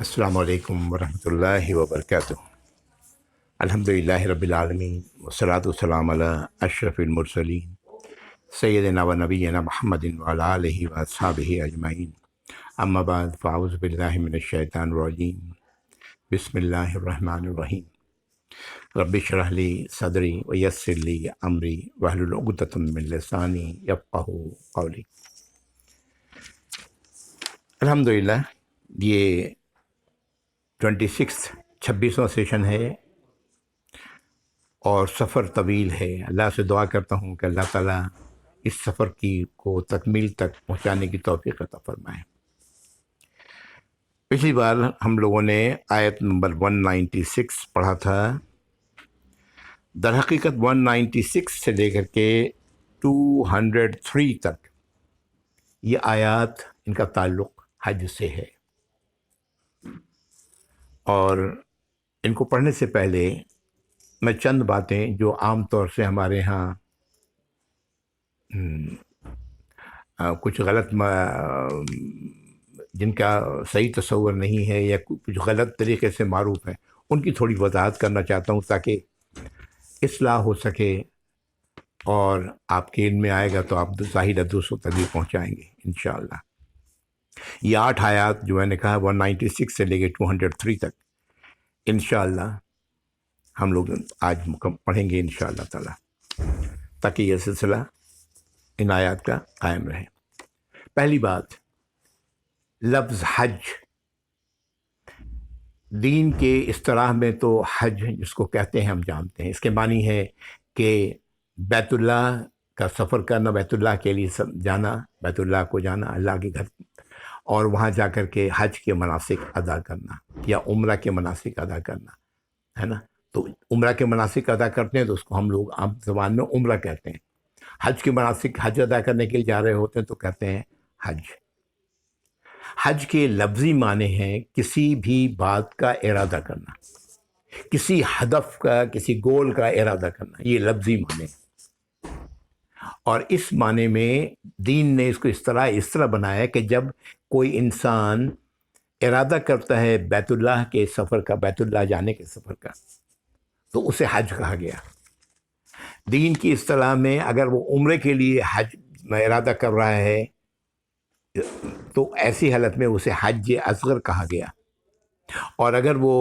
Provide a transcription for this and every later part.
السلام علیکم ورحمۃ اللہ وبرکاتہ۔ الحمدللہ رب العالمین والصلاۃ والسلام علی اشرف المرسلین سیدنا و نبینا محمد وعلی آلہ واصحابہ اجمعین، اما بعد فاعوذ باللہ من الشیطان الرجیم، بسم اللہ الرحمن الرحیم۔ رب اشرح لی صدری ویسر لی امری واحلل عقدۃ من لسانی یفقہوا قولی۔ الحمدللہ یہ 26واں سیشن ہے اور سفر طویل ہے۔ اللہ سے دعا کرتا ہوں کہ اللہ تعالیٰ اس سفر کو تکمیل تک پہنچانے کی توفیق عطا فرمائے۔ پچھلی بار ہم لوگوں نے آیت نمبر 196 پڑھا تھا۔ در حقیقت 196 سے لے کر کے 203 تک یہ آیات، ان کا تعلق حج سے ہے، اور ان کو پڑھنے سے پہلے میں چند باتیں جو عام طور سے ہمارے ہاں کچھ غلط جن کا صحیح تصور نہیں ہے یا کچھ غلط طریقے سے معروف ہیں، ان کی تھوڑی وضاحت کرنا چاہتا ہوں تاکہ اصلاح ہو سکے، اور آپ کے علم میں آئے گا تو آپ ظاہر دوسروں تک بھی پہنچائیں گے انشاءاللہ۔ یہ 8 آیات جو میں نے کہا 196 سے لے کے 203 تک انشاءاللہ ہم لوگ آج پڑھیں گے انشاءاللہ تعالی، تاکہ یہ سلسلہ ان آیات کا قائم رہے۔ پہلی بات، لفظ حج دین کے اصطلاح میں تو حج جس کو کہتے ہیں ہم جانتے ہیں، اس کے معنی ہے کہ بیت اللہ کا سفر کرنا، بیت اللہ کے لیے جانا، بیت اللہ کو جانا، اللہ کے گھر، اور وہاں جا کر کے حج کے مناسک ادا کرنا یا عمرہ کے مناسک ادا کرنا، ہے نا۔ تو عمرہ کے مناسک ادا کرتے ہیں تو اس کو ہم لوگ عام زبان میں عمرہ کہتے ہیں۔ حج کے مناسک، حج ادا کرنے کے لیے جا رہے ہوتے ہیں تو کہتے ہیں حج۔ حج کے لفظی معنی ہیں کسی بھی بات کا ارادہ کرنا، کسی ہدف کا، کسی گول کا ارادہ کرنا، یہ لفظی معنی ہے۔ اور اس معنی میں دین نے اس کو اس طرح بنایا کہ جب کوئی انسان ارادہ کرتا ہے بیت اللہ کے سفر کا، بیت اللہ جانے کے سفر کا، تو اسے حج کہا گیا۔ دین کی اصطلاح میں اگر وہ عمرے کے لیے حج میں ارادہ کر رہا ہے تو ایسی حالت میں اسے حج اصغر کہا گیا، اور اگر وہ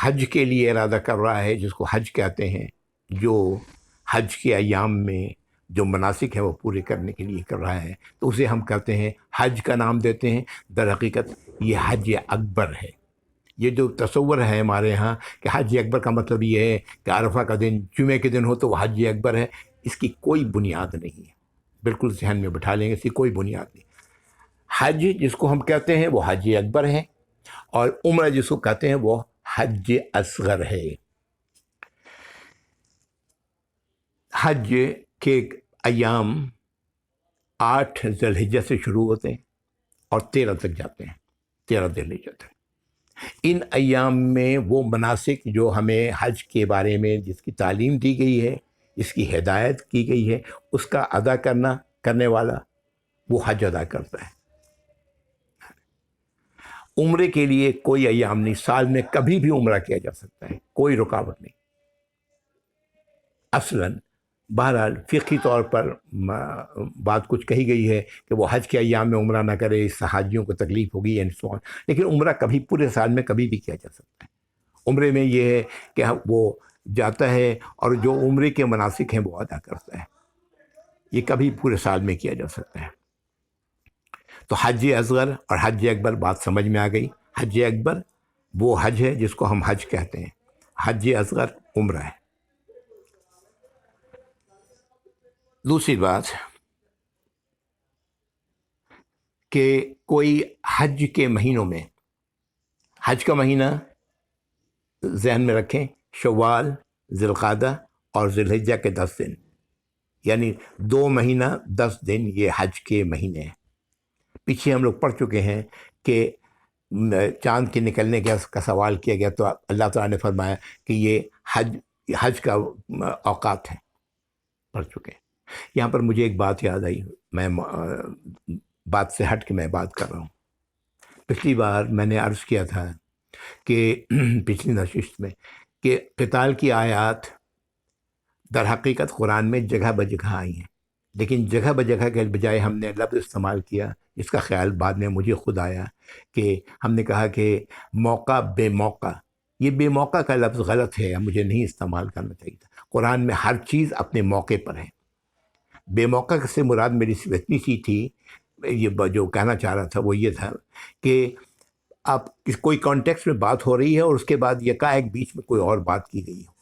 حج کے لیے ارادہ کر رہا ہے جس کو حج کہتے ہیں، جو حج کے ایام میں جو مناسک ہے وہ پورے کرنے کے لیے کر رہا ہے، تو اسے ہم کہتے ہیں، حج کا نام دیتے ہیں۔ در حقیقت یہ حج اکبر ہے۔ یہ جو تصور ہے ہمارے ہاں کہ حج اکبر کا مطلب یہ ہے کہ عرفہ کا دن جمعے کے دن ہو تو وہ حج اکبر ہے، اس کی کوئی بنیاد نہیں ہے۔ بالکل ذہن میں بٹھا لیں گے، اس کی کوئی بنیاد نہیں۔ حج جس کو ہم کہتے ہیں وہ حج اکبر ہے، اور عمرہ جس کو کہتے ہیں وہ حج اصغر ہے۔ حج کے ایام 8 ذی الحجہ سے شروع ہوتے ہیں اور 13 تک جاتے ہیں، 13 ذی الحجہ تک۔ ان ایام میں وہ مناسک جو ہمیں حج کے بارے میں جس کی تعلیم دی گئی ہے، جس کی ہدایت کی گئی ہے، اس کا ادا کرنے والا وہ حج ادا کرتا ہے۔ عمرے کے لیے کوئی ایام نہیں، سال میں کبھی بھی عمرہ کیا جا سکتا ہے، کوئی رکاوٹ نہیں اصلاً۔ بہرحال فقہی طور پر بات کچھ کہی گئی ہے کہ وہ حج کے ایام میں عمرہ نہ کرے، اس سے حاجیوں کو تکلیف ہوگی اینڈ سو آن، لیکن عمرہ کبھی پورے سال میں کبھی بھی کیا جا سکتا ہے۔ عمرے میں یہ ہے کہ وہ جاتا ہے اور جو عمرے کے مناسک ہیں وہ ادا کرتا ہے، یہ کبھی پورے سال میں کیا جا سکتا ہے۔ تو حج اصغر اور حج اکبر بات سمجھ میں آ گئی۔ حج اکبر وہ حج ہے جس کو ہم حج کہتے ہیں، حج اصغر عمرہ ہے۔ دوسری بات کہ کوئی حج کے مہینوں میں، حج کا مہینہ ذہن میں رکھیں، شوال، ذی القعدہ اور ذی الحجہ کے 10 دن، یعنی 2 مہینہ 10 دن یہ حج کے مہینے ہیں۔ پیچھے ہم لوگ پڑھ چکے ہیں کہ چاند کے نکلنے کا سوال کیا گیا تو اللہ تعالیٰ نے فرمایا کہ یہ حج کا اوقات ہیں، پڑھ چکے ہیں۔ یہاں پر مجھے ایک بات یاد آئی، میں بات سے ہٹ کے میں بات کر رہا ہوں۔ پچھلی بار میں نے عرض کیا تھا کہ پچھلی نشست میں کہ قتال کی آیات در حقیقت قرآن میں جگہ بجگہ آئی ہیں، لیکن جگہ بجگہ کے بجائے ہم نے لفظ استعمال کیا، اس کا خیال بعد میں مجھے خود آیا کہ ہم نے کہا کہ موقع بے موقع، یہ بے موقع کا لفظ غلط ہے، مجھے نہیں استعمال کرنا چاہیے تھا۔ قرآن میں ہر چیز اپنے موقع پر ہے۔ بے موقع سے مراد میری صرف اتنی سی تھی، یہ جو کہنا چاہ رہا تھا وہ یہ تھا کہ آپ کوئی کانٹیکس میں بات ہو رہی ہے اور اس کے بعد یکایک بیچ میں کوئی اور بات کی گئی ہو،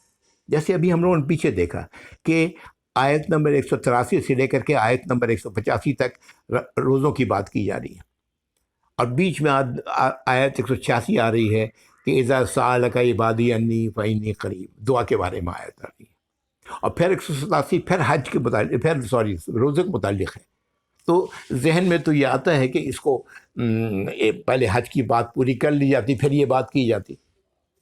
جیسے ابھی ہم لوگوں نے پیچھے دیکھا کہ آیت نمبر 183 سے لے کر کے آیت نمبر 185 تک روزوں کی بات کی جا رہی ہے، اور بیچ میں آیت 186 آ رہی ہے کہ اذا سألک عبادی انی فإنی قریب، دعا کے بارے میں آیت آ رہی ہے، اور پھر 187 پھر حج کے متعلق، پھر روزے کے متعلق ہے۔ تو ذہن میں تو یہ آتا ہے کہ اس کو پہلے حج کی بات پوری کر لی جاتی، پھر یہ بات کی جاتی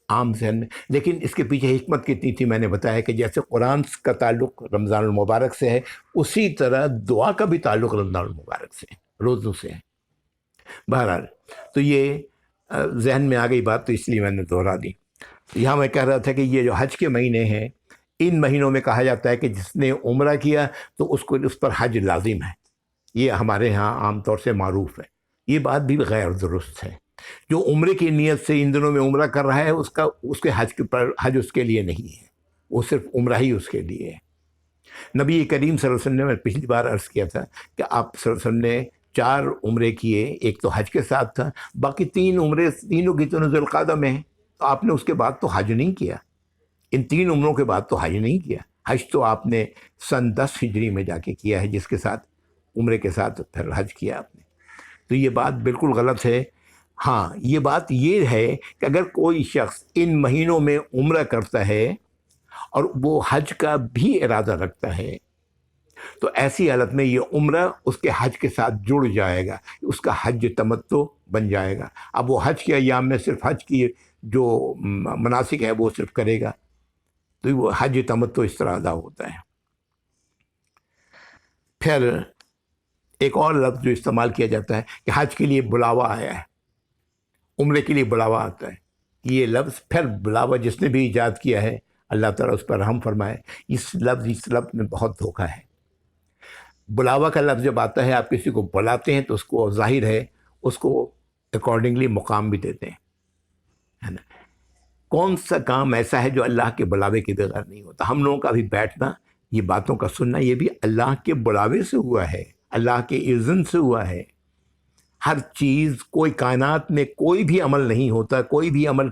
عام ذہن میں، لیکن اس کے پیچھے حکمت کتنی تھی میں نے بتایا کہ جیسے قرآن کا تعلق رمضان المبارک سے ہے، اسی طرح دعا کا بھی تعلق رمضان المبارک سے ہے، روزوں سے ہے۔ بہرحال تو یہ ذہن میں آ گئی بات، تو اس لیے میں نے دوہرا دی۔ یہاں میں کہہ رہا تھا کہ یہ جو حج کے مہینے ہیں، ان مہینوں میں کہا جاتا ہے کہ جس نے عمرہ کیا تو اس پر حج لازم ہے، یہ ہمارے ہاں عام طور سے معروف ہے۔ یہ بات بھی غیر درست ہے۔ جو عمرے کی نیت سے ان دنوں میں عمرہ کر رہا ہے، اس کے حج اس کے لیے نہیں ہے، وہ صرف عمرہ ہی اس کے لیے ہے۔ نبی کریم صلی اللہ علیہ وسلم نے پچھلی بار عرض کیا تھا کہ آپ صلی اللہ علیہ وسلم نے 4 عمرے کیے، ایک تو حج کے ساتھ تھا، باقی 3 عمرے تینوں کی تینوں ذوالقعدہ میں ہیں، تو آپ نے اس کے بعد تو حج نہیں کیا، ان 3 عمروں کے بعد تو حج نہیں کیا۔ حج تو آپ نے سن 10 ہجری میں جا کے کیا ہے، جس کے ساتھ عمرے کے ساتھ پھر حج کیا آپ نے، تو یہ بات بالکل غلط ہے۔ ہاں، یہ بات یہ ہے کہ اگر کوئی شخص ان مہینوں میں عمرہ کرتا ہے اور وہ حج کا بھی ارادہ رکھتا ہے، تو ایسی حالت میں یہ عمرہ اس کے حج کے ساتھ جڑ جائے گا، اس کا حج تمتع بن جائے گا۔ اب وہ حج کے ایام میں صرف حج کی جو مناسک ہے وہ صرف کرے گا، تو وہ حج تمتع اس طرح ادا ہوتا ہے۔ پھر ایک اور لفظ جو استعمال کیا جاتا ہے کہ حج کے لیے بلاوا آیا ہے، عمرے کے لیے بلاوا آتا ہے، یہ لفظ پھر بلاوا جس نے بھی ایجاد کیا ہے اللہ تعالیٰ اس پر رحم فرمائے، اس لفظ میں بہت دھوکہ ہے۔ بلاوا کا لفظ جب آتا ہے، آپ کسی کو بلاتے ہیں تو اس کو ظاہر ہے اس کو اکارڈنگلی مقام بھی دیتے ہیں، ہے نا۔ کون سا کام ایسا ہے جو اللہ کے بلاوے کے بغیر نہیں ہوتا؟ ہم لوگوں کا بھی بیٹھنا، یہ باتوں کا سننا، یہ بھی اللہ کے بلاوے سے ہوا ہے، اللہ کے اذن سے ہوا ہے۔ ہر چیز، کوئی کائنات میں کوئی بھی عمل نہیں ہوتا، کوئی بھی عمل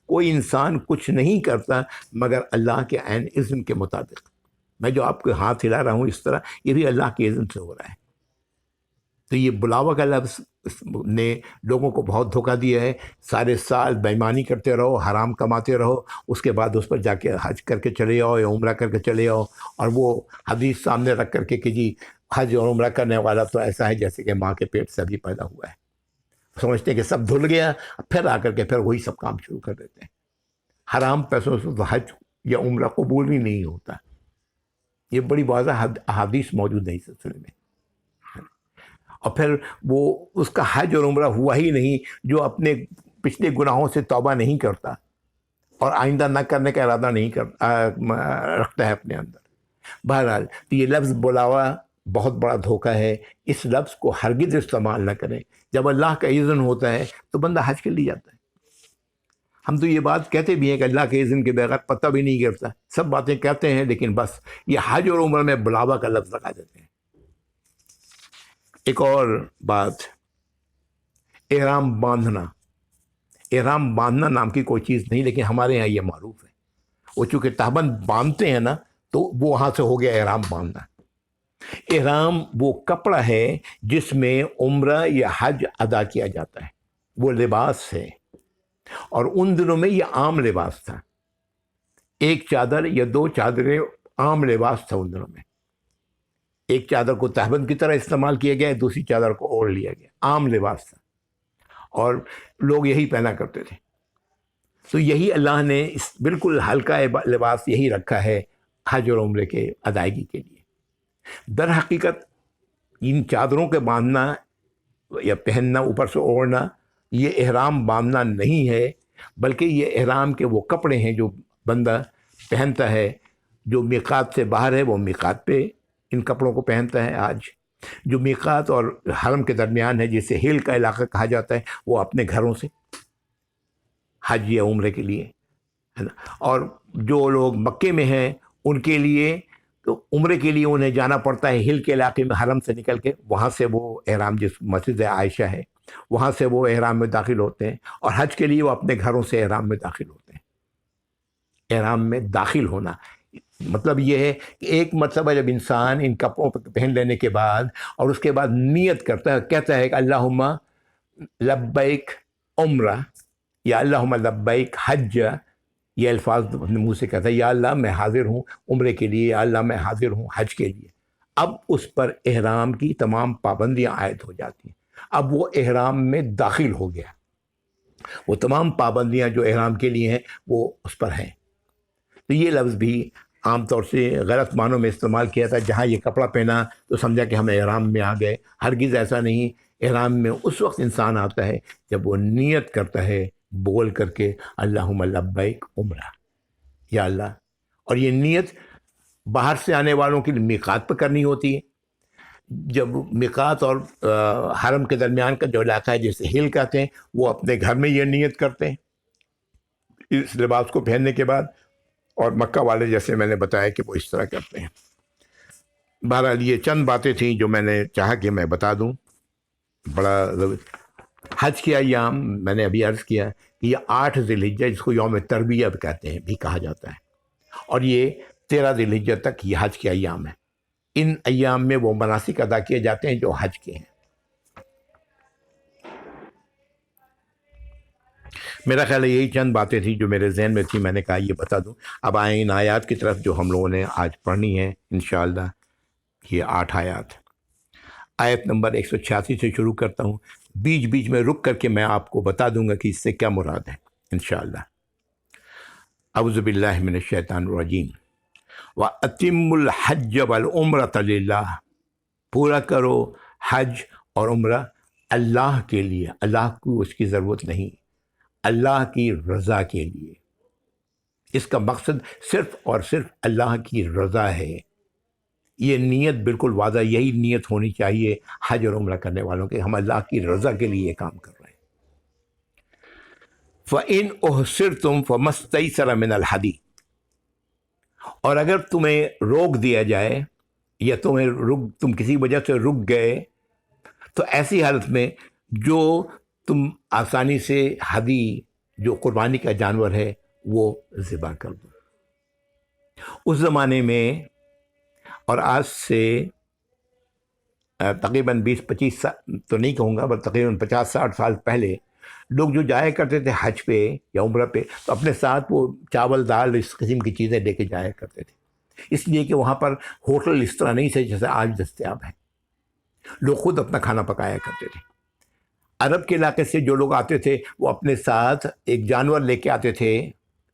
کوئی انسان کچھ نہیں کرتا مگر اللہ کے عین اذن کے مطابق۔ میں جو آپ کو ہاتھ ہلا رہا ہوں اس طرح، یہ بھی اللہ کے اذن سے ہو رہا ہے۔ تو یہ بلاوا کا لفظ نے لوگوں کو بہت دھوکہ دیا ہے۔ سارے سال بے ایمانی کرتے رہو، حرام کماتے رہو، اس کے بعد اس پر جا کے حج کر کے چلے آؤ یا عمرہ کر کے چلے آؤ، اور وہ حدیث سامنے رکھ کر کے کہ جی حج اور عمرہ کرنے والا تو ایسا ہے جیسے کہ ماں کے پیٹ سے ابھی پیدا ہوا ہے۔ سمجھتے ہیں کہ سب دھل گیا، پھر آ کر کے پھر وہی سب کام شروع کر دیتے ہیں۔ حرام پیسوں سے تو حج یا عمرہ قبول ہی نہیں ہوتا۔ یہ بڑی واضح احادیث موجود ہے اس سلسلے میں۔ اور پھر وہ اس کا حج اور عمرہ ہوا ہی نہیں جو اپنے پچھلے گناہوں سے توبہ نہیں کرتا اور آئندہ نہ کرنے کا ارادہ نہیں رکھتا ہے اپنے اندر۔ بہرحال تو یہ لفظ بلاوا بہت بڑا دھوکہ ہے، اس لفظ کو ہرگز استعمال نہ کریں۔ جب اللہ کا اذن ہوتا ہے تو بندہ حج کے لیے جاتا ہے۔ ہم تو یہ بات کہتے بھی ہیں کہ اللہ کے اذن کے بغیر پتہ بھی نہیں گرتا، سب باتیں کہتے ہیں، لیکن بس یہ حج اور عمرہ میں بلاوا کا لفظ لگا دیتے ہیں۔ ایک اور بات، احرام باندھنا۔ احرام باندھنا نام کی کوئی چیز نہیں، لیکن ہمارے یہاں یہ معروف ہے۔ وہ چونکہ تہبند باندھتے ہیں نا، تو وہ وہاں سے ہو گیا احرام باندھنا۔ احرام وہ کپڑا ہے جس میں عمرہ یا حج ادا کیا جاتا ہے، وہ لباس ہے، اور ان دنوں میں یہ عام لباس تھا۔ ایک چادر یا 2 چادریں عام لباس تھا ان دنوں میں۔ ایک چادر کو تہبند کی طرح استعمال کیا گیا، دوسری چادر کو اوڑھ لیا گیا، عام لباس تھا، اور لوگ یہی پہنا کرتے تھے۔ تو یہی اللہ نے اس بالکل ہلکا لباس یہی رکھا ہے حج اور عمرے کے ادائیگی کے لیے۔ در حقیقت ان چادروں کے باندھنا یا پہننا، اوپر سے اوڑھنا، یہ احرام باندھنا نہیں ہے، بلکہ یہ احرام کے وہ کپڑے ہیں جو بندہ پہنتا ہے، جو میقات سے باہر ہے وہ میقات پہ ان کپڑوں کو پہنتا ہے آج، جو میقات اور حرم کے درمیان ہے جسے ہل کا علاقہ کہا جاتا ہے، وہ اپنے گھروں سے حج یا عمرے کے لیے، ہے نا۔ اور جو لوگ مکے میں ہیں ان کے لیے تو عمرے کے لیے انہیں جانا پڑتا ہے ہل کے علاقے میں، حرم سے نکل کے، وہاں سے وہ احرام، جس مسجد عائشہ ہے وہاں سے وہ احرام میں داخل ہوتے ہیں، اور حج کے لیے وہ اپنے گھروں سے احرام میں داخل ہوتے ہیں۔ احرام میں داخل ہونا مطلب یہ ہے کہ ایک مرتبہ جب انسان ان کپڑوں کو پہن لینے کے بعد اور اس کے بعد نیت کرتا ہے، کہتا ہے کہ اللہم لبیک عمرہ یا اللہم لبیک حج، یہ الفاظ اپنے منہ سے کہتا ہے، یا اللہ میں حاضر ہوں عمرے کے لیے، یا اللہ میں حاضر ہوں حج کے لیے، اب اس پر احرام کی تمام پابندیاں عائد ہو جاتی ہیں، اب وہ احرام میں داخل ہو گیا، وہ تمام پابندیاں جو احرام کے لیے ہیں وہ اس پر ہیں۔ تو یہ لفظ بھی عام طور سے غلط معنوں میں استعمال کیا تھا، جہاں یہ کپڑا پہنا تو سمجھا کہ ہم احرام میں آ گئے، ہرگز ایسا نہیں۔ احرام میں اس وقت انسان آتا ہے جب وہ نیت کرتا ہے بول کر کے اللہم لبیک عمرہ، یا اللہ، اور یہ نیت باہر سے آنے والوں کی میقات پر کرنی ہوتی ہے۔ جب میقات اور حرم کے درمیان کا جو علاقہ ہے جسے ہل کہتے ہیں، وہ اپنے گھر میں یہ نیت کرتے ہیں اس لباس کو پہننے کے بعد، اور مکہ والے جیسے میں نے بتایا کہ وہ اس طرح کرتے ہیں۔ بہرحال یہ چند باتیں تھیں جو میں نے چاہا کہ میں بتا دوں۔ بڑا حج کے ایام میں نے ابھی عرض کیا کہ یہ 8 ذی الحجہ، جس کو یوم تربیہ کہتے ہیں بھی کہا جاتا ہے، اور یہ 13 ذی الحجہ تک یہ حج کے ایام ہیں۔ ان ایام میں وہ مناسک ادا کیے جاتے ہیں جو حج کے ہیں۔ میرا خیال ہے یہی چند باتیں تھیں جو میرے ذہن میں تھی، میں نے کہا یہ بتا دوں۔ اب آئیں ان آیات کی طرف جو ہم لوگوں نے آج پڑھنی ہے انشاءاللہ۔ یہ 8 آیات، آیت نمبر 186 سے شروع کرتا ہوں، بیچ بیچ میں رک کر کے میں آپ کو بتا دوں گا کہ اس سے کیا مراد ہے انشاءاللہ۔ اعوذ باللہ من الشیطان الرجیم۔ وَأَتِمُّ الْحَجَّ وَالْعُمْرَةَ لِلَّهِ، پورا کرو حج اور عمرہ اللہ کے لیے، اللہ کو اس کی ضرورت نہیں، اللہ کی رضا کے لیے۔ اس کا مقصد صرف اور صرف اللہ کی رضا ہے۔ یہ نیت بالکل واضح، یہی نیت ہونی چاہیے حج اور عمرہ کرنے والوں کے، ہم اللہ کی رضا کے لیے یہ کام کر رہے ہیں۔ فَإِنْ أُحْصِرْتُمْ فَمَا اسْتَيْسَرَ مِنَ الْهَدْيِ، اور اگر تمہیں روک دیا جائے یا تم کسی وجہ سے رک گئے، تو ایسی حالت میں جو تم آسانی سے ہدی، جو قربانی کا جانور ہے، وہ ذبح کر دو۔ اس زمانے میں اور آج سے تقریباً 20-25 سال تو نہیں کہوں گا، بس تقریباً 50-60 سال پہلے لوگ جو جایا کرتے تھے حج پہ یا عمرہ پہ، تو اپنے ساتھ وہ چاول دال اس قسم کی چیزیں لے کے جایا کرتے تھے، اس لیے کہ وہاں پر ہوٹل اس طرح نہیں تھے جیسے آج دستیاب ہیں، لوگ خود اپنا کھانا پکایا کرتے تھے۔ عرب کے علاقے سے جو لوگ آتے تھے وہ اپنے ساتھ ایک جانور لے کے آتے تھے،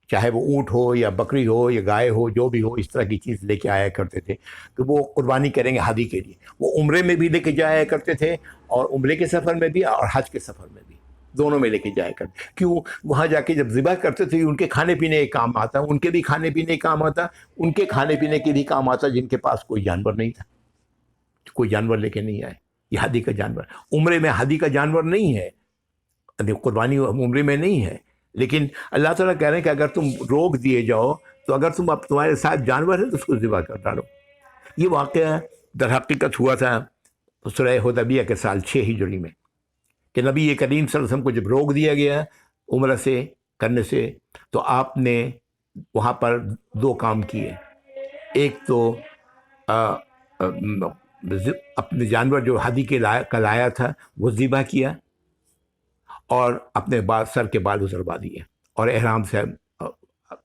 چاہے وہ اونٹ ہو یا بکری ہو یا گائے ہو، جو بھی ہو، اس طرح کی چیز لے کے آیا کرتے تھے کہ وہ قربانی کریں گے ہدی کے لیے۔ وہ عمرے میں بھی لے کے جایا کرتے تھے، اور عمرے کے سفر میں بھی اور حج کے سفر میں بھی، دونوں میں لے کے جایا کرتے۔ کیوں؟ وہاں جا کے جب ذبح کرتے تھے ان کے کھانے پینے کا کام آتا، ان کے بھی کھانے پینے کا کام آتا، ان کے کھانے پینے کے بھی کام آتا جن کے پاس کوئی جانور نہیں تھا، کوئی جانور لے کے نہیں آئے۔ یہ ہدی کا جانور، عمرے میں ہدی کا جانور نہیں ہے، قربانی عمرے میں نہیں ہے، لیکن اللہ تعالیٰ کہہ رہے ہیں کہ اگر تم روک دیے جاؤ تو اگر تمہارے ساتھ جانور ہے تو اس کو ذبح کر ڈالو۔ یہ واقعہ در حقیقت ہوا تھا سورہ حدیبیہ کے سال 6 ہجری میں، کہ نبی کریم صلی اللہ علیہ وسلم کو جب روک دیا گیا عمرہ سے کرنے سے، تو آپ نے وہاں پر 2 کام کیے۔ ایک تو اپنے جانور جو ہدی کے کا لایا تھا وہ ذبح کیا، اور اپنے سر کے بال ازروا دیے، اور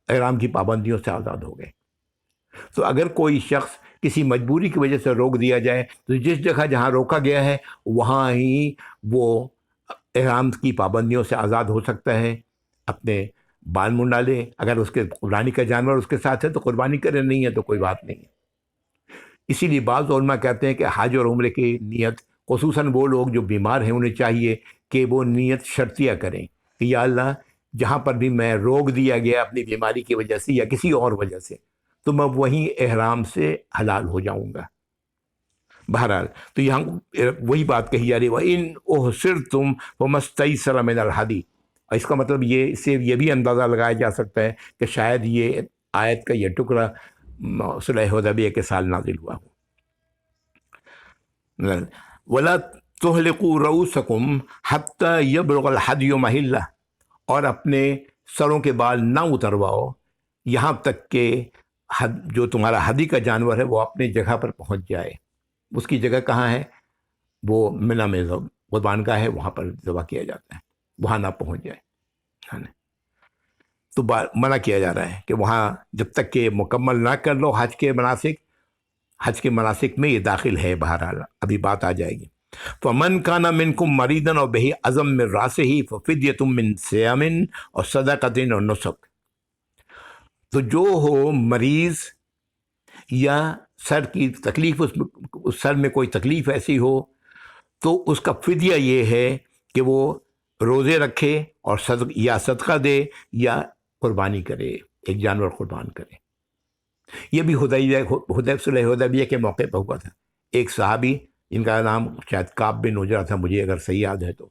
احرام کی پابندیوں سے آزاد ہو گئے۔ تو اگر کوئی شخص کسی مجبوری کی وجہ سے روک دیا جائے تو جس جگہ جہاں روکا گیا ہے وہاں ہی وہ احرام کی پابندیوں سے آزاد ہو سکتا ہے، اپنے بال منڈا لے، اگر اس کے قربانی کا جانور اس کے ساتھ ہے تو قربانی کرے، نہیں ہے تو کوئی بات نہیں ہے۔ اسی لیے بعض علماء کہتے ہیں کہ حج اور عمرے کی نیت، خصوصاً وہ لوگ جو بیمار ہیں، انہیں چاہیے کہ وہ نیت شرطیہ کریں کہ یا اللہ جہاں پر بھی میں روک دیا گیا اپنی بیماری کی وجہ سے یا کسی اور وجہ سے تو میں وہیں احرام سے حلال ہو جاؤں گا۔ بہرحال تو یہاں وہی بات کہی جا رہی وَإِنْ أُحْصِرْتُمْ فَمَسْتَيْسَرَ مِنَ الْهَدْيِ، اور اس کا مطلب یہ، اس سے یہ بھی اندازہ لگایا جا سکتا ہے کہ شاید یہ آیت کا یہ ٹکڑا صلح حدیبیہ کے سال نازل ہوا ہو۔ وَلَا تُحْلِقُوا رُؤُوسَكُمْ حَتَّى يَبْلُغَ الْهَدْيُ مَحِلَّهُ، اور اپنے سروں کے بال نہ اترواؤ یہاں تک کہ جو تمہارا ہدی کا جانور ہے وہ اپنے جگہ پر پہنچ جائے۔ اس کی جگہ کہاں ہے؟ وہ منی میں قربان گاہ ہے، وہاں پر ذبح کیا جاتا ہے، وہاں نہ پہنچ جائے۔ تو منع کیا جا رہا ہے کہ وہاں جب تک کہ مکمل نہ کر لو حج کے مناسک میں یہ داخل ہے۔ بہرحال ابھی بات آ جائے گی۔ فَمَنْ كَانَ مِنْكُمْ مَرِيضًا أَوْ بِهِ أَذًى مِّن رَأْسِهِ فَفِدْيَةٌ مِّن صِيَامٍ أَوْ صَدَقَةٍ أَوْ نُسُك، تو جو ہو مریض یا سر کی تکلیف، اس سر میں کوئی تکلیف ایسی ہو تو اس کا فدیہ یہ ہے کہ وہ روزے رکھے اور یا صدقہ دے یا قربانی کرے، ایک جانور قربان کرے۔ یہ بھی صلح حدیبیہ کے موقع پر ہوا تھا۔ ایک صحابی جن کا نام شاید کعب بن عجرہ تھا، مجھے اگر صحیح یاد ہے تو،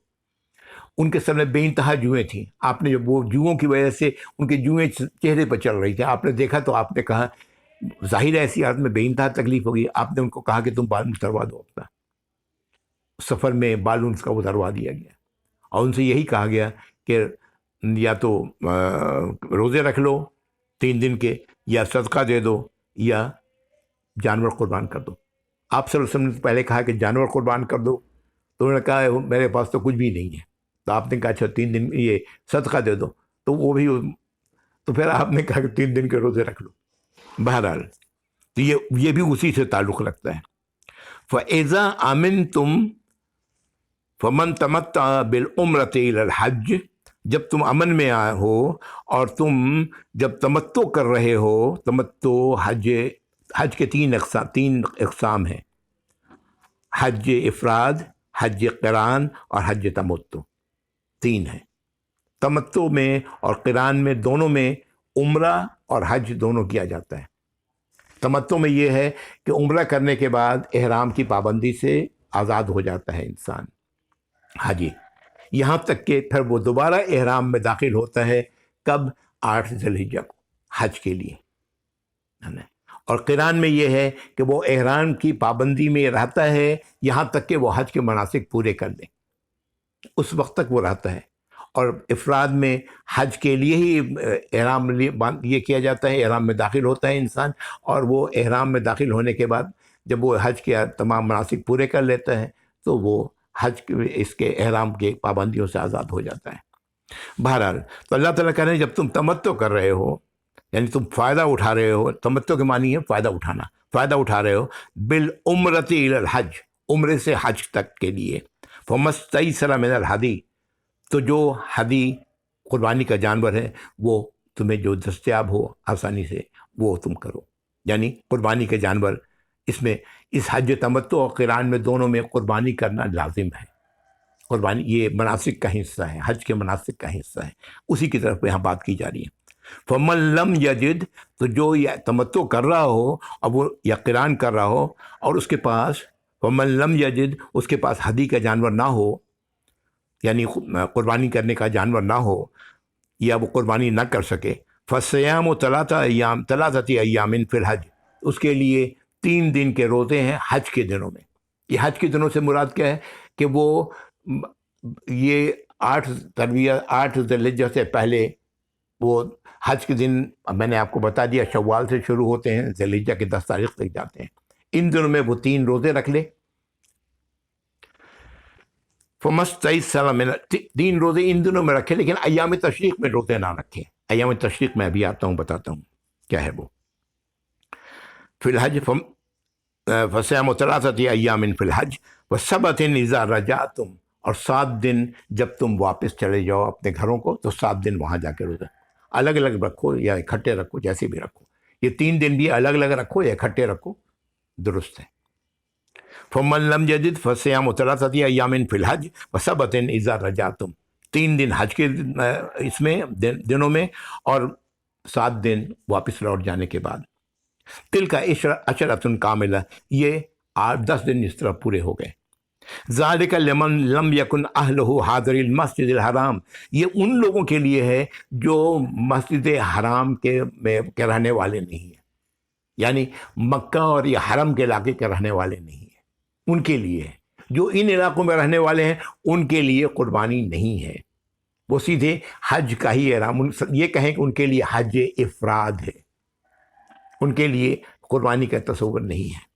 ان کے سر میں بے انتہا جوئیں تھیں۔ آپ نے جب وہ جوؤں کی وجہ سے ان کے جوئیں چہرے پر چل رہی تھیں، آپ نے دیکھا تو آپ نے کہا ظاہر ایسی حالت میں بے انتہا تکلیف ہوگی، آپ نے ان کو کہا کہ تم بال اتروا دو اپنا۔ سفر میں بال ان کا اتروا دیا گیا اور ان سے یہی کہا گیا کہ یا تو روزے رکھ لو 3 دن کے، یا صدقہ دے دو، یا جانور قربان کر دو۔ آپ صلی اللہ علیہ وسلم نے پہلے کہا کہ جانور قربان کر دو، تو انہوں نے کہا میرے پاس تو کچھ بھی نہیں ہے۔ تو آپ نے کہا اچھا 3 دن یہ صدقہ دے دو، تو وہ بھی، تو پھر آپ نے کہا کہ 3 دن کے روزے رکھ لو۔ بہرحال تو یہ بھی اسی سے تعلق رکھتا ہے۔ فَإِذَا أَمِنْتُمْ فَمَنْ تَمَتَّعَ بِالْعُمْرَةِ إِلَى الْحَجِّ، جب تم امن میں آئے ہو اور تم جب تمتع کر رہے ہو، تمتع حج کے 3 اقسام ہیں، حج افراد، حج قران اور حج تمتع، 3 ہیں۔ تمتع میں اور قران میں دونوں میں عمرہ اور حج دونوں کیا جاتا ہے۔ تمتع میں یہ ہے کہ عمرہ کرنے کے بعد احرام کی پابندی سے آزاد ہو جاتا ہے انسان، حاجی، یہاں تک کہ پھر وہ دوبارہ احرام میں داخل ہوتا ہے، کب؟ 8 ذی الحجہ کو، حج کے لیے۔ اور قران میں یہ ہے کہ وہ احرام کی پابندی میں رہتا ہے یہاں تک کہ وہ حج کے مناسک پورے کر دیں، اس وقت تک وہ رہتا ہے۔ اور افراد میں حج کے لیے ہی احرام یہ کیا جاتا ہے، احرام میں داخل ہوتا ہے انسان، اور وہ احرام میں داخل ہونے کے بعد جب وہ حج کے تمام مناسک پورے کر لیتا ہے تو وہ حج اس کے احرام کے پابندیوں سے آزاد ہو جاتا ہے۔ بہرحال تو اللہ تعالیٰ کہہ رہے ہیں جب تم تمتع کر رہے ہو، یعنی تم فائدہ اٹھا رہے ہو، تمتع کے معنی ہے فائدہ اٹھانا، فائدہ اٹھا رہے ہو بالعمرۃ الی الحج، عمرے سے حج تک کے لیے، فمستیسر من الہدی، تو جو ہدی قربانی کا جانور ہے وہ تمہیں جو دستیاب ہو آسانی سے وہ تم کرو۔ یعنی قربانی کے جانور، اس میں اس حج تمتع اور قران میں دونوں میں قربانی کرنا لازم ہے۔ قربانی یہ مناسک کا حصہ ہے، حج کے مناسک کا حصہ ہے، اسی کی طرف یہاں بات کی جا رہی ہے۔ فمن لم یجد، تو جو یہ تمتع کر رہا ہو اور وہ یا قران کر رہا ہو اور اس کے پاس فمن لم یجد، اس کے پاس ہدی کا جانور نہ ہو، یعنی قربانی کرنے کا جانور نہ ہو یا وہ قربانی نہ کر سکے، فصیام ثلاثۃ ایام فی الحج، اس کے لیے 3 دن کے روزے ہیں حج کے دنوں میں۔ یہ حج کے دنوں سے مراد کیا ہے کہ وہ یہ 8 ذی الحجہ سے پہلے وہ حج کے دن، میں نے آپ کو بتا دیا شوال سے شروع ہوتے ہیں، ذی الحجہ کے 10 تاریخ تک جاتے ہیں، ان دنوں میں وہ 3 روزے رکھ لے۔ فمستیسر من، 3 روزے ان دنوں میں رکھے، لیکن ایام تشریق میں روزے نہ رکھیں۔ ایام تشریق میں ابھی آتا ہوں، بتاتا ہوں کیا ہے وہ۔ فی الحج فصیام ثلاثۃ ایام فی الحج وسبت اذا رجعتم، اور 7 دن جب تم واپس چلے جاؤ اپنے گھروں کو تو 7 دن وہاں جا کے روزہ الگ الگ رکھو یا اکٹھے رکھو، جیسے بھی رکھو۔ یہ 3 دن بھی الگ الگ رکھو یا اکٹھے رکھو، درست ہے۔ فمن لم یجد فصیام ثلاثۃ ایام فی الحج وسبۃ اذا رجعتم، 3 دن حج کے اس میں دنوں میں اور 7 دن واپس لوٹ جانے کے بعد۔ تلک عشرۃ کاملہ، یہ 10 دن اس طرح پورے ہو گئے۔ ذالک لمن لم یکن اہلہ حاضر المسجد الحرام، یہ ان لوگوں کے لیے ہے جو مسجد حرام کے رہنے والے نہیں ہیں، یعنی مکہ اور یہ حرم کے علاقے کے رہنے والے نہیں ہیں، ان کے لیے ہے۔ جو ان علاقوں میں رہنے والے ہیں ان کے لیے قربانی نہیں ہے، وہ سیدھے حج کا ہی احرام، یہ کہیں کہ ان کے لیے حج افراد ہے، ان کے لیے قربانی کا تصور نہیں ہے۔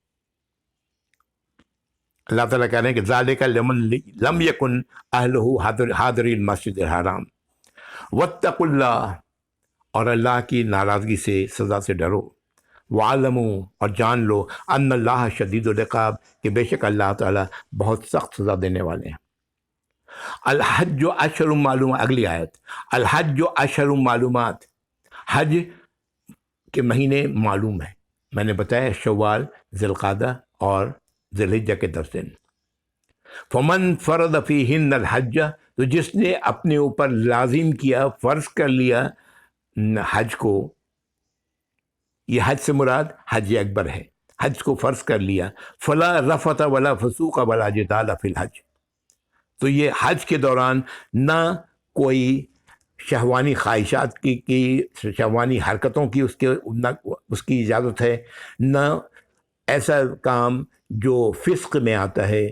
اللہ تعالیٰ کہہ رہے ہیں کہ ذالک لمن لم یکن اہلہ حاضر المسجد الحرام واتقوا اللہ، اور اللہ کی ناراضگی سے، سزا سے ڈرو، وعلموا، اور جان لو، ان اللہ شدید العقاب، کہ بے شک اللہ تعالیٰ بہت سخت سزا دینے والے ہیں۔ الحج اشہر معلومات، اگلی آیت، الحج اشہر معلومات، حج کے مہینے معلوم ہیں، میں نے بتایا شوال، ذی القعدہ اور ذی الحجہ کے 10 دن۔ فمن فرض فیہن الحج، تو جس نے اپنے اوپر لازم کیا، فرض کر لیا حج کو، یہ حج سے مراد حج اکبر ہے، حج کو فرض کر لیا، فلا رفث ولا فسوق ولا جدال فی الحج، تو یہ حج کے دوران نہ کوئی شہوانی خواہشات کی شہوانی حرکتوں کی اس کی اجازت ہے، نہ ایسا کام جو فسق میں آتا ہے،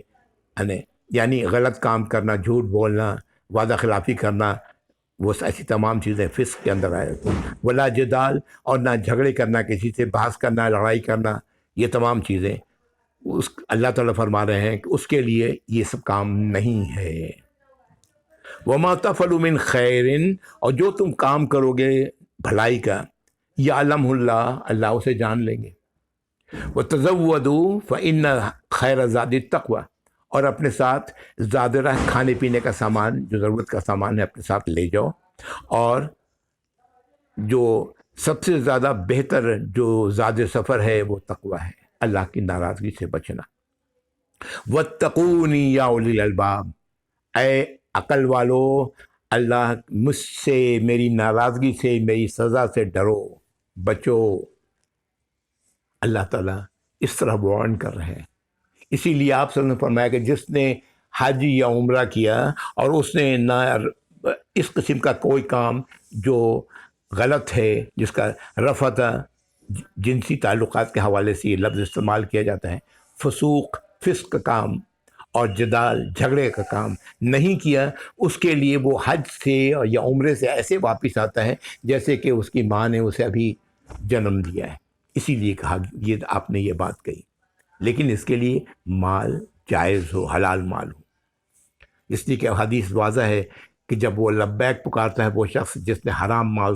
یعنی غلط کام کرنا، جھوٹ بولنا، وعدہ خلافی کرنا، وہ ایسی تمام چیزیں فسق کے اندر آئے، ولا جدال، اور نہ جھگڑے کرنا، کسی سے بحث کرنا، لڑائی کرنا، یہ تمام چیزیں اللہ تعالیٰ فرما رہے ہیں کہ اس کے لیے یہ سب کام نہیں ہے۔ وما تفعلوا من خیر، اور جو تم کام کرو گے بھلائی کا، یعلمہ اللہ، اللہ اسے جان لیں گے۔ وتزودوا فإن خیر زاد التقوی، اور اپنے ساتھ زاد راہ کھانے پینے کا سامان، جو ضرورت کا سامان ہے اپنے ساتھ لے جاؤ، اور جو سب سے زیادہ بہتر جو زاد سفر ہے وہ تقوی ہے، اللہ کی ناراضگی سے بچنا۔ واتقونی یا اولی الالباب، اے عقل والو، اللہ مجھ سے، میری ناراضگی سے، میری سزا سے ڈرو، بچو۔ اللہ تعالیٰ اس طرح وارن کر رہے ہیں۔ اسی لیے آپ صلی اللہ علیہ وسلم نے فرمایا کہ جس نے حج یا عمرہ کیا اور اس نے نہ اس قسم کا کوئی کام جو غلط ہے، جس کا رفث، جنسی تعلقات کے حوالے سے یہ لفظ استعمال کیا جاتا ہے، فسوق، فسق کا کام، اور جدال، جھگڑے کا کام نہیں کیا، اس کے لیے وہ حج سے یا عمرے سے ایسے واپس آتا ہے جیسے کہ اس کی ماں نے اسے ابھی جنم دیا ہے۔ اسی لیے کہا، یہ آپ نے یہ بات کہی، لیکن اس کے لیے مال جائز ہو، حلال مال ہو، اس لیے کہ حدیث واضح ہے کہ جب وہ لبیک پکارتا ہے وہ شخص جس نے حرام مال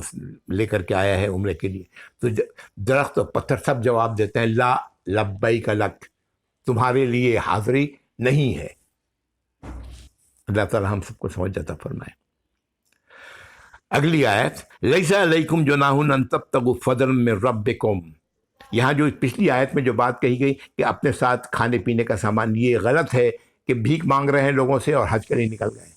لے کر کے آیا ہے عمرے کے لیے، تو درخت و پتھر سب جواب دیتے ہیں، لا لبیک لک، تمہارے لیے حاضری نہیں ہے۔ اللہ تعالیٰ ہم سب کو سمجھ جاتا فرمائے۔ اگلی آیت، لیس علیکم جناح ان تبتغوا فضلا من ربکم، یہاں جو پچھلی آیت میں جو بات کہی گئی کہ اپنے ساتھ کھانے پینے کا سامان، یہ غلط ہے کہ بھیک مانگ رہے ہیں لوگوں سے اور حج کرنے نکل گئے۔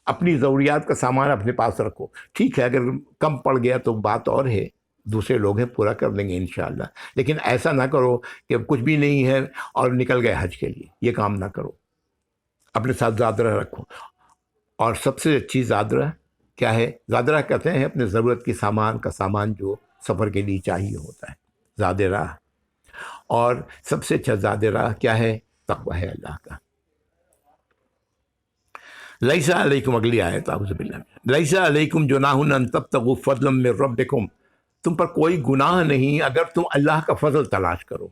اپنی ضروریات کا سامان اپنے پاس رکھو، ٹھیک ہے اگر کم پڑ گیا تو بات اور ہے، دوسرے لوگ ہیں پورا کر دیں گے انشاءاللہ، لیکن ایسا نہ کرو کہ کچھ بھی نہیں ہے اور نکل گئے حج کے لیے، یہ کام نہ کرو۔ اپنے ساتھ زادرہ رکھو، اور سب سے اچھی زادرہ کیا ہے؟ زادرہ کہتے ہیں اپنے ضرورت کی سامان کا سامان جو سفر کے لیے چاہیے ہوتا ہے، زاد راہ، اور سب سے اچھا زاد راہ کیا ہے؟ تقوی ہے اللہ کا۔ لیس علیکم، اگلی آیت، اعوذ باللہ، لیس علیکم جناح ان تبتغوا فضلا من ربکم، تم پر کوئی گناہ نہیں اگر تم اللہ کا فضل تلاش کرو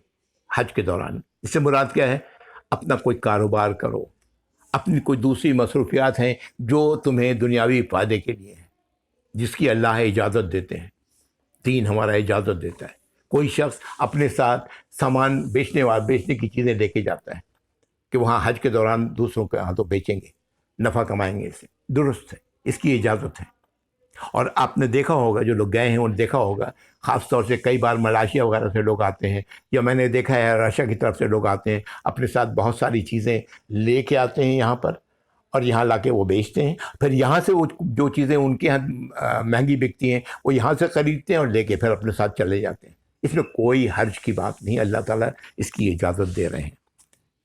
حج کے دوران۔ اس سے مراد کیا ہے؟ اپنا کوئی کاروبار کرو، اپنی کوئی دوسری مصروفیات ہیں جو تمہیں دنیاوی فائدے کے لیے ہیں، جس کی اللہ اجازت دیتے ہیں، دین ہمارا اجازت دیتا ہے۔ کوئی شخص اپنے ساتھ سامان بیچنے کی چیزیں لے کے جاتا ہے کہ وہاں حج کے دوران دوسروں کے ہاتھوں بیچیں گے، نفع کمائیں گے، اس سے درست ہے، اس کی اجازت ہے۔ اور آپ نے دیکھا ہوگا، جو لوگ گئے ہیں انہوں نے دیکھا ہوگا، خاص طور سے کئی بار ملائیشیا وغیرہ سے لوگ آتے ہیں، یا میں نے دیکھا ہے رشیا کی طرف سے لوگ آتے ہیں، اپنے ساتھ بہت ساری چیزیں لے کے آتے ہیں یہاں پر، اور یہاں لا کے وہ بیچتے ہیں، پھر یہاں سے وہ جو چیزیں ان کے یہاں مہنگی بکتی ہیں وہ یہاں سے خریدتے ہیں اور لے کے پھر اپنے ساتھ چلے جاتے ہیں۔ اس میں کوئی حرج کی بات نہیں، اللہ تعالیٰ اس کی اجازت دے رہے ہیں۔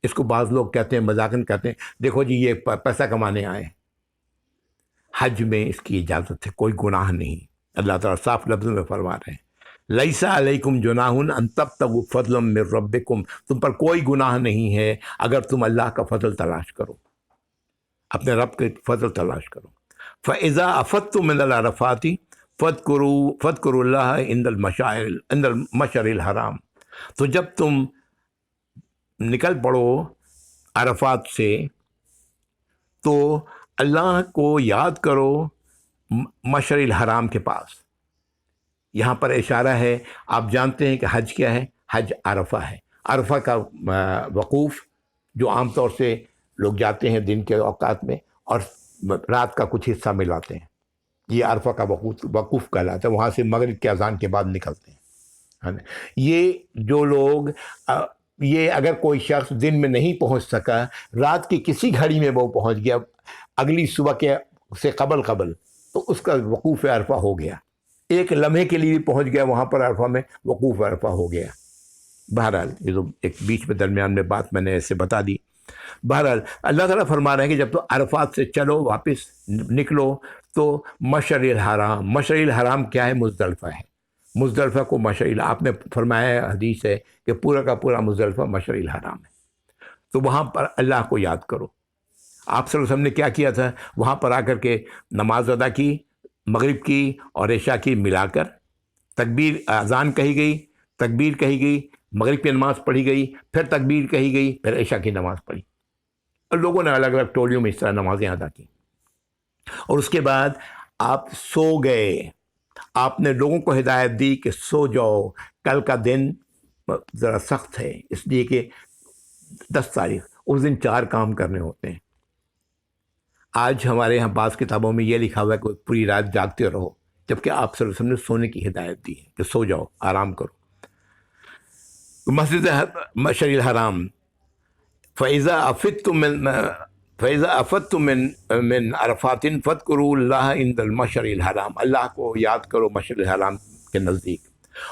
اس کو بعض لوگ کہتے ہیں، مذاقاً کہتے ہیں، دیکھو جی یہ پیسہ کمانے آئے ہیں۔ حج میں اس کی اجازت ہے، کوئی گناہ نہیں۔ اللہ تعالیٰ صاف لفظوں میں فرما رہے ہیں، لیسا علیکم جناح ان تبتغوا فضلا من ربکم، تم پر کوئی گناہ نہیں ہے اگر تم اللہ کا فضل تلاش کرو، اپنے رب کے فضل تلاش کرو۔ فَإِذَا أَفَضْتُم مِّنَ الْعَرَفَاتِ فَاذْكُرُوا اللَّهَ عِندَ الْمَشْعَرِ الْحَرَامِ، تو جب تم نکل پڑو عرفات سے تو اللہ کو یاد کرو مشعر الحرام کے پاس۔ یہاں پر اشارہ ہے، آپ جانتے ہیں کہ حج کیا ہے؟ حج عرفہ ہے۔ عرفہ کا وقوف جو عام طور سے لوگ جاتے ہیں دن کے اوقات میں اور رات کا کچھ حصہ ملاتے ہیں، یہ عرفہ کا وقوف کہلاتا ہے، وہاں سے مغرب کے اذان کے بعد نکلتے ہیں، ہے نا؟ یہ جو لوگ یہ اگر کوئی شخص دن میں نہیں پہنچ سکا، رات کی کسی گھڑی میں وہ پہنچ گیا اگلی صبح کے سے قبل تو اس کا وقوف عرفہ ہو گیا، ایک لمحے کے لیے بھی پہنچ گیا وہاں پر عرفہ میں، وقوف عرفہ ہو گیا۔ بہرحال یہ تو ایک بیچ میں درمیان میں بات میں نے ایسے بتا دی۔ بہرحال اللہ تعالیٰ فرما رہے ہیں کہ جب تو عرفات سے چلو واپس نکلو تو مشعر الحرام، مشعر الحرام کیا ہے؟ مزدلفہ ہے۔ مزدلفہ کو مشعر، آپ نے فرمایا ہے، حدیث ہے کہ پورا کا پورا مزدلفہ مشعر الحرام ہے، تو وہاں پر اللہ کو یاد کرو۔ آپ صلی اللہ علیہ وسلم نے کیا کیا تھا؟ وہاں پر آ کر کے نماز ادا کی، مغرب کی اور عشاء کی ملا کر، تکبیر، اذان کہی گئی، تکبیر کہی گئی، مغرب کی نماز پڑھی گئی، پھر تکبیر کہی گئی، پھر عشاء کی نماز پڑھی، اور لوگوں نے الگ الگ ٹولیوں میں اس طرح نمازیں ادا کی، اور اس کے بعد آپ سو گئے۔ آپ نے لوگوں کو ہدایت دی کہ سو جاؤ، کل کا دن ذرا سخت ہے، اس لیے کہ 10 تاریخ، اس دن 4 کام کرنے ہوتے ہیں۔ آج ہمارے یہاں بعض کتابوں میں یہ لکھا ہوا ہے کہ پوری رات جاگتے رہو، جبکہ آپ صلی اللہ علیہ وسلم نے سونے کی ہدایت دی ہے کہ سو جاؤ، آرام کرو۔ مسجد مشعر الحرام، فَإِذَا أَفَضْتُم مِّن عَرَفَاتٍ فَاذْكُرُوا اللَّهَ عِندَ الْمَشْعَرِ الْحَرَامِ، اللہ کو یاد کرو مشعر الحرام کے نزدیک۔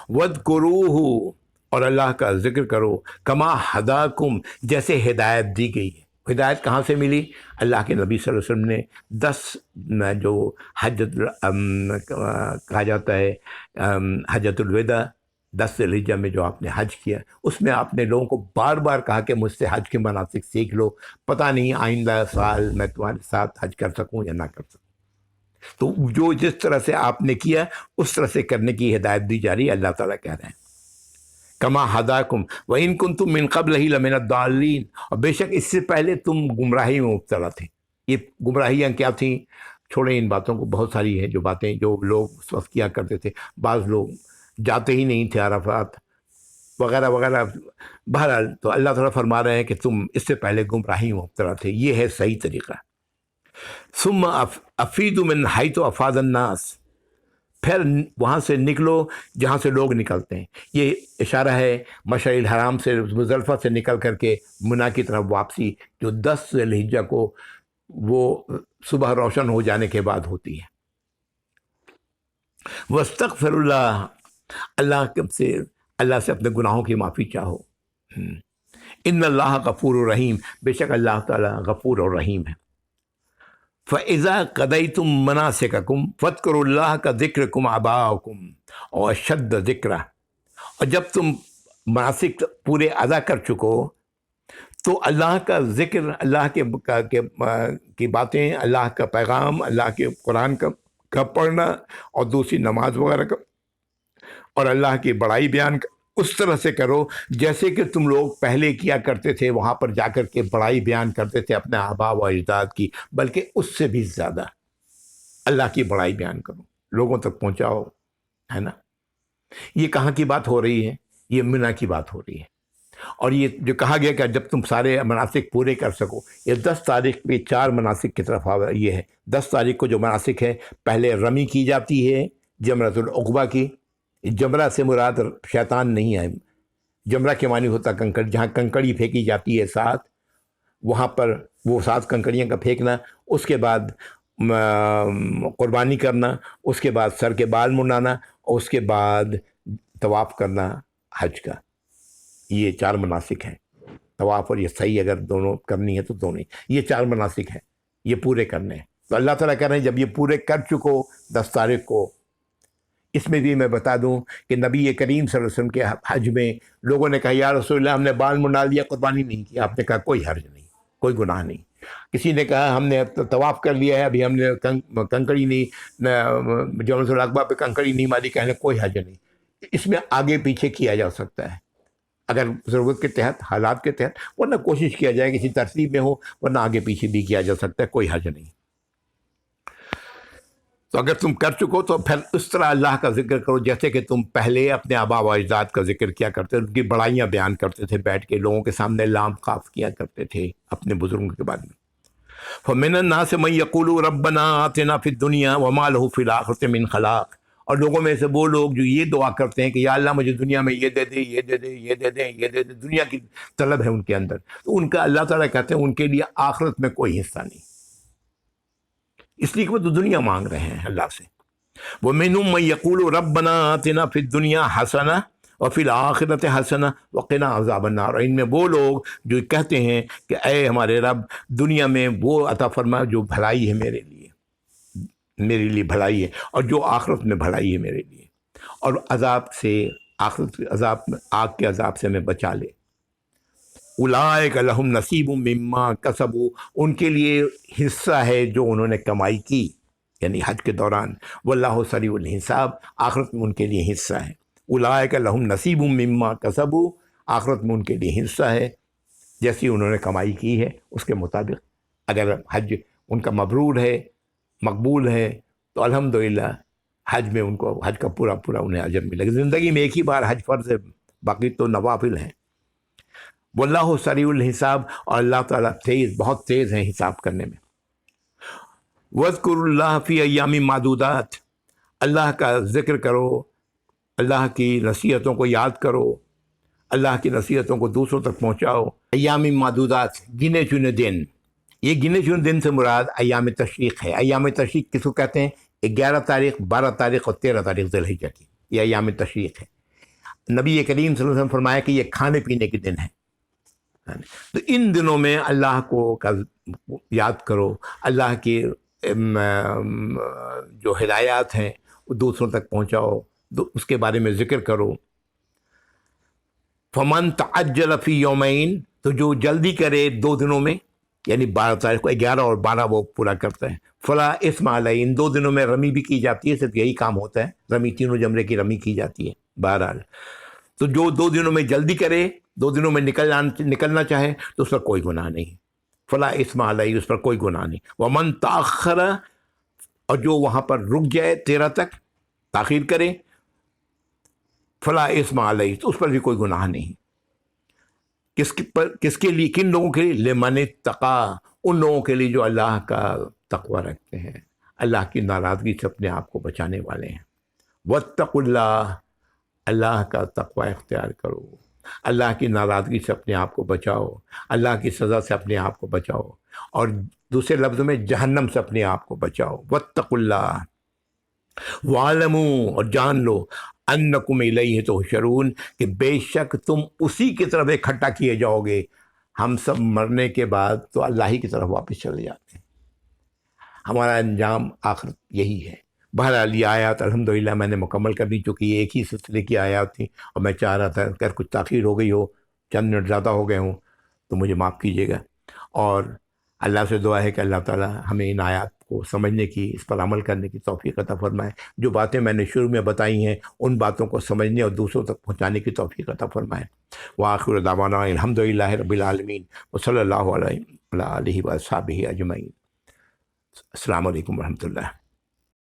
وَاذْكُرُوهُ، اور اللہ کا ذکر کرو، کما ہداکم، جیسے ہدایت دی گئی ہے۔ ہدایت کہاں سے ملی؟ اللہ کے نبی صلی اللہ علیہ وسلم نے 10 جو حجت کہا جاتا ہے، حجت الوداع، 10 ذی الحجہ میں جو آپ نے حج کیا، اس میں آپ نے لوگوں کو بار بار کہا کہ مجھ سے حج کے مناسک سیکھ لو، پتہ نہیں آئندہ سال میں تمہارے ساتھ حج کر سکوں یا نہ کر سکوں۔ تو جو جس طرح سے آپ نے کیا اس طرح سے کرنے کی ہدایت دی جا رہی ہے۔ اللہ تعالیٰ کہہ رہے ہیں کما ہداکم وَإِن كُنتُم مِّن قَبْلِهِ لَمِنَ الضَّالِّينَ، اور بے شک اس سے پہلے تم گمراہی میں مبتلا تھے۔ یہ گمراہیاں کیا تھیں؟ چھوڑیں ان باتوں کو، بہت ساری ہیں جو باتیں جو لوگ اس وقت کیا کرتے تھے، بعض لوگ جاتے ہی نہیں تھے عرفات وغیرہ وغیرہ۔ بہرحال تو اللہ تعالیٰ فرما رہے ہیں کہ تم اس سے پہلے گمراہی میں مبتلا تھے، یہ ہے صحیح طریقہ۔ ثم افیدوا من حیث افاض الناس، پھر وہاں سے نکلو جہاں سے لوگ نکلتے ہیں۔ یہ اشارہ ہے مشعر الحرام سے، مزدلفہ سے نکل کر کے منا کی طرف واپسی، جو 10 ذی الحجہ کو وہ صبح روشن ہو جانے کے بعد ہوتی ہے۔ واستغفر اللہ، اللہ سے اپنے گناہوں کی معافی چاہو۔ ان اللہ غفور الرحیم، بے شک اللہ تعالیٰ غفور اور رحیم ہے۔ فَإِذَا قَضَيْتُم مَّنَاسِكَكُمْ فَاذْكُرُوا اللَّهَ كَذِكْرِكُمْ آبَاءَكُمْ اور اشد ذکرہ، اور جب تم مناسک پورے ادا کر چکو تو اللہ کا ذکر، اللہ کی باتیں، اللہ کا پیغام، اللہ کے قرآن کا پڑھنا اور دوسری نماز وغیرہ کا، اور اللہ کی بڑائی بیان اس طرح سے کرو جیسے کہ تم لوگ پہلے کیا کرتے تھے، وہاں پر جا کر کے بڑائی بیان کرتے تھے اپنے آباء و اجداد کی، بلکہ اس سے بھی زیادہ اللہ کی بڑائی بیان کرو، لوگوں تک پہنچاؤ، ہے نا؟ یہ کہاں کی بات ہو رہی ہے؟ یہ منی کی بات ہو رہی ہے۔ اور یہ جو کہا گیا کہ جب تم سارے مناسک پورے کر سکو، یہ 10 تاریخ پہ 4 مناسک کی طرف یہ ہے۔ 10 تاریخ کو جو مناسک ہے، پہلے رمی کی جاتی ہے جمرۃ العقبہ کی۔ جمرہ سے مراد شیطان نہیں ہے، جمرہ کے معنی ہوتا کنکڑ، جہاں کنکڑی پھینکی جاتی ہے ساتھ، وہاں پر وہ 7 کنکڑیاں کا پھینکنا، اس کے بعد قربانی کرنا، اس کے بعد سر کے بال منڈانا، اور اس کے بعد طواف کرنا حج کا۔ یہ 4 مناسک ہیں، طواف اور یہ صحیح اگر دونوں کرنی ہے تو دونوں، یہ 4 مناسک ہیں، یہ پورے کرنے ہیں۔ تو اللہ تعالیٰ کہہ رہے ہیں جب یہ پورے کر چکو 10 تاریخ کو۔ اس میں بھی میں بتا دوں کہ نبی کریم صلی اللہ علیہ وسلم کے حج میں لوگوں نے کہا یا رسول اللہ ہم نے بال منڈا لیا، قربانی نہیں کی۔ آپ نے کہا کوئی حرج نہیں، کوئی گناہ نہیں۔ کسی نے کہا ہم نے طواف کر لیا ہے، ابھی ہم نے کنکڑی نہیں، جمرۃ العقبہ پہ کنکڑی نہیں ماری، کہنے کوئی حرج نہیں۔ اس میں آگے پیچھے کیا جا سکتا ہے اگر ضرورت کے تحت، حالات کے تحت، ورنہ کوشش کیا جائے کسی ترتیب میں ہو، ورنہ آگے پیچھے بھی کیا جا سکتا ہے، کوئی حرج نہیں۔ تو اگر تم کر چکو تو پھر اس طرح اللہ کا ذکر کرو جیسے کہ تم پہلے اپنے آبا و اجداد کا ذکر کیا کرتے تھے، ان کی بڑائیاں بیان کرتے تھے، بیٹھ کے لوگوں کے سامنے لام قاف کیا کرتے تھے اپنے بزرگوں کے بارے میں۔ فَمِنَ النَّاسِ مَن يَقُولُ رَبَّنَا آتِنَا فِي الدُّنْيَا وَمَا لَهُ فِي الْآخِرَةِ مِنْ خَلَاقٍ، اور لوگوں میں سے وہ لوگ جو یہ دعا کرتے ہیں کہ یا اللہ مجھے دنیا میں یہ دے دے، یہ دے دے، یہ دے دے، یہ دے دے، دنیا کی طلب ہے ان کے اندر، تو ان کا اللہ تعالیٰ کہتے ہیں ان کے لیے آخرت میں کوئی حصہ نہیں، اس لیے کہ وہ تو دنیا مانگ رہے ہیں اللہ سے۔ وَمِنْهُم مَن يَقُولُ رَبَّنَا آتِنَا فِي الدُّنْيَا حَسَنَةً وَفِي الْآخِرَةِ حَسَنَةً وَقِنَا عَذَابَ النَّارِ، اور ان میں وہ لوگ جو کہتے ہیں کہ اے ہمارے رب دنیا میں وہ عطا فرما جو بھلائی ہے میرے لیے بھلائی ہے، اور جو آخرت میں بھلائی ہے میرے لیے، اور عذاب سے، آخرت کے عذاب، آگ کے عذاب سے ہمیں بچا لے۔ اولئک لہم نصیب مما کسبوا، ان کے لیے حصہ ہے جو انہوں نے کمائی کی، یعنی حج کے دوران۔ واللہ سریع الحساب، آخرت میں ان کے لیے حصہ ہے۔ اولئک لہم نصیب مما کسبوا، آخرت میں ان کے لیے حصہ ہے جیسی انہوں نے کمائی کی ہے اس کے مطابق۔ اگر حج ان کا مبرور ہے، مقبول ہے، تو الحمدللہ حج میں ان کو حج کا پورا انہیں اجر ملے گا۔ زندگی میں ایک ہی بار حج فرض ہے، باقی تو نوافل ہیں۔ واللہ سریع الحساب، اور اللہ تعالیٰ بہت تیز ہیں حساب کرنے میں۔ وَاذْكُرُوا اللَّهَ فِي أَيَّامٍ مَّعْدُودَاتٍ، اللہ کا ذکر کرو، اللہ کی نصیحتوں کو یاد کرو، اللہ کی نصیحتوں کو دوسروں تک پہنچاؤ۔ ایام معدودات، گنے چنے دن، یہ گنے چنے دن سے مراد ایام تشریق ہے۔ ایام تشریق کس کو کہتے ہیں؟ 11 تاریخ، 12 تاریخ اور 13 تاریخ ذی الحجہ کی، یہ ایام تشریق ہے۔ نبی کریم صلی اللہ علیہ وسلم فرمایا کہ یہ کھانے پینے کے دن ہیں، تو ان دنوں میں اللہ کو یاد کرو، اللہ کی جو ہدایات ہیں وہ دوسروں تک پہنچاؤ، اس کے بارے میں ذکر کرو۔ فمن تعجل فی یومین، تو جو جلدی کرے 2 دنوں میں، یعنی 12 تاریخ کو 11 اور 12 وہ پورا کرتا ہے، فلا اسم علیہ، ان 2 دنوں میں رمی بھی کی جاتی ہے، صرف یہی کام ہوتا ہے، رمی تینوں جمرے کی رمی کی جاتی ہے۔ بہرحال تو جو 2 دنوں میں جلدی کرے، 2 دنوں میں نکلنا چاہے تو اس پر کوئی گناہ نہیں، فلا اسم علیہ، اس پر کوئی گناہ نہیں۔ ومن تاخر، اور جو وہاں پر رک جائے 13 تک، تاخیر کرے، فلا اسم علیہ، تو اس پر بھی کوئی گناہ نہیں۔ کس کے لیے؟ کن لوگوں کے لیے؟ لمن اتقا، ان لوگوں کے لیے جو اللہ کا تقوی رکھتے ہیں، اللہ کی ناراضگی سے اپنے آپ کو بچانے والے ہیں۔ واتقوا اللہ، اللہ کا تقوی اختیار کرو، اللہ کی ناراضگی سے اپنے آپ کو بچاؤ، اللہ کی سزا سے اپنے آپ کو بچاؤ، اور دوسرے لفظ میں جہنم سے اپنے آپ کو بچاؤ۔ واتقوا اللہ وَاعْلَمُوا، اور جان لو، انکم الیہ تحشرون، کہ بے شک تم اسی کی طرف اکٹھا کیے جاؤ گے۔ ہم سب مرنے کے بعد تو اللہ ہی کی طرف واپس چلے جاتے ہیں، ہمارا انجام آخرت یہی ہے۔ بہرحال یہ آیات الحمدللہ میں نے مکمل کر دی، چونکہ یہ ایک ہی سلسلے کی آیات تھیں، اور میں چاہ رہا تھا اگر کچھ تاخیر ہو گئی ہو، چند منٹ زیادہ ہو گئے ہوں تو مجھے معاف کیجیے گا، اور اللہ سے دعا ہے کہ اللہ تعالیٰ ہمیں ان آیات کو سمجھنے کی، اس پر عمل کرنے کی توفیق عطا فرمائے۔ جو باتیں میں نے شروع میں بتائی ہیں ان باتوں کو سمجھنے اور دوسروں تک پہنچانے کی توفیق عطا فرمائے۔ وآخر دعوانا الحمدللہ رب العالمین، وصلی اللہ علیہ وآلہ وصحبہ اجمعین۔ السلام علیکم ورحمۃ اللہ۔